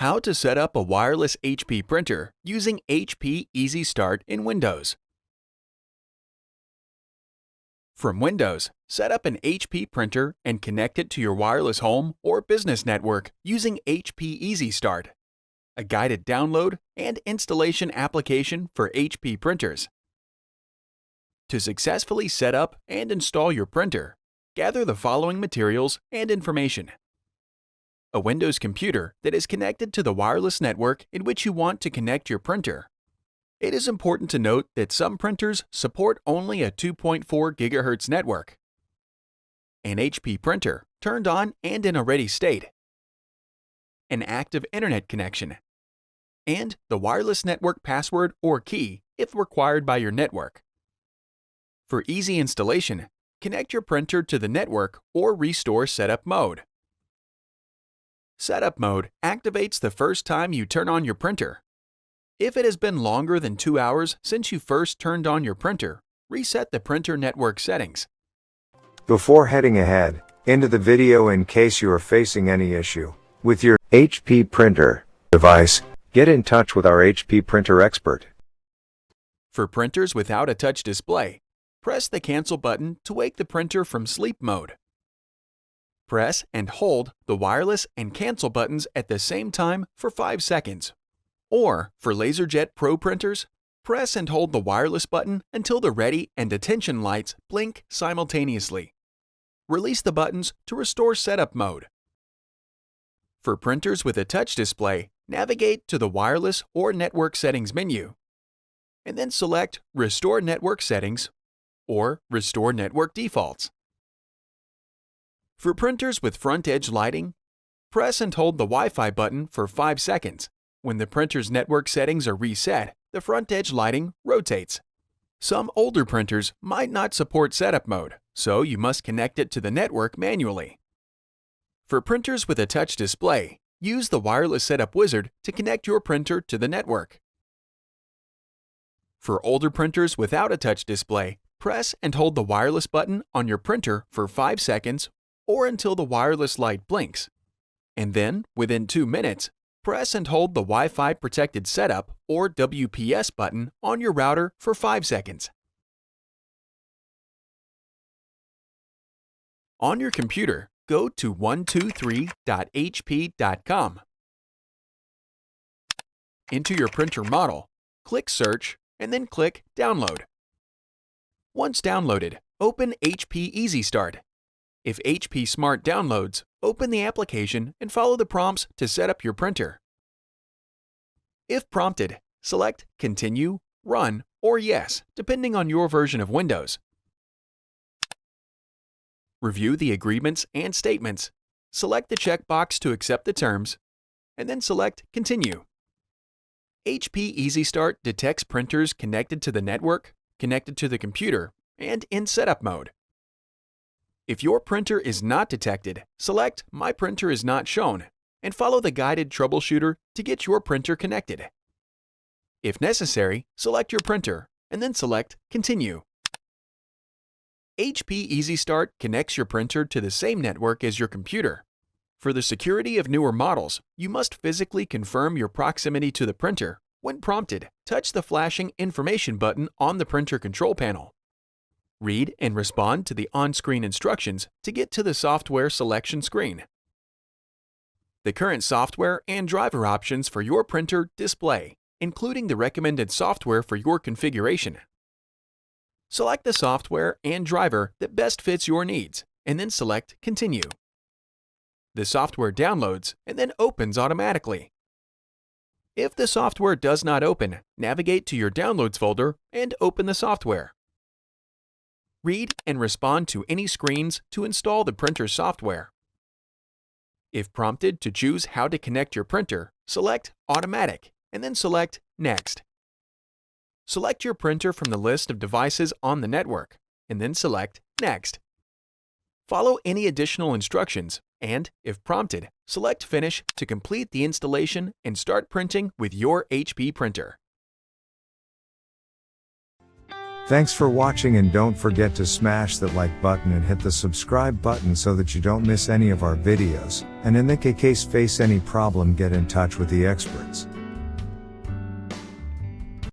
How to set up a wireless HP printer using HP Easy Start in Windows. From Windows, set up an HP printer and connect it to your wireless home or business network using HP Easy Start, a guided download and installation application for HP printers. To successfully set up and install your printer, gather the following materials and information: a Windows computer that is connected to the wireless network in which you want to connect your printer. It is important to note that some printers support only a 2.4 GHz network. An HP printer turned on and in a ready state. An active internet connection. And the wireless network password or key if required by your network. For easy installation, connect your printer to the network or restore setup mode. Setup mode activates the first time you turn on your printer. If it has been longer than 2 hours since you first turned on your printer, reset the printer network settings. Before heading ahead into the video, in case you are facing any issue with your HP printer device, get in touch with our HP printer expert. For printers without a touch display, press the cancel button to wake the printer from sleep mode. Press and hold the wireless and cancel buttons at the same time for 5 seconds. Or, for LaserJet Pro printers, press and hold the wireless button until the ready and attention lights blink simultaneously. Release the buttons to restore setup mode. For printers with a touch display, navigate to the Wireless or Network Settings menu, and then select Restore Network Settings or Restore Network Defaults. For printers with front edge lighting, press and hold the Wi-Fi button for 5 seconds. When the printer's network settings are reset, the front edge lighting rotates. Some older printers might not support setup mode, so you must connect it to the network manually. For printers with a touch display, use the Wireless Setup Wizard to connect your printer to the network. For older printers without a touch display, press and hold the wireless button on your printer for 5 seconds or until the wireless light blinks. And then, within 2 minutes, press and hold the Wi-Fi Protected Setup or WPS button on your router for 5 seconds. On your computer, go to 123.hp.com. Enter your printer model, click Search, and then click Download. Once downloaded, open HP Easy Start. If HP Smart downloads, open the application and follow the prompts to set up your printer. If prompted, select Continue, Run, or Yes, depending on your version of Windows. Review the agreements and statements, select the checkbox to accept the terms, and then select Continue. HP Easy Start detects printers connected to the network, connected to the computer, and in setup mode. If your printer is not detected, select My Printer is Not Shown and follow the guided troubleshooter to get your printer connected. If necessary, select your printer and then select Continue. HP Easy Start connects your printer to the same network as your computer. For the security of newer models, you must physically confirm your proximity to the printer. When prompted, touch the flashing information button on the printer control panel. Read and respond to the on-screen instructions to get to the software selection screen. The current software and driver options for your printer display, including the recommended software for your configuration. Select the software and driver that best fits your needs, and then select Continue. The software downloads and then opens automatically. If the software does not open, navigate to your Downloads folder and open the software. Read and respond to any screens to install the printer software. If prompted to choose how to connect your printer, select Automatic and then select Next. Select your printer from the list of devices on the network and then select Next. Follow any additional instructions and, if prompted, select Finish to complete the installation and start printing with your HP printer. Thanks for watching, and don't forget to smash that like button and hit the subscribe button so that you don't miss any of our videos, and in the case face any problem, get in touch with the experts.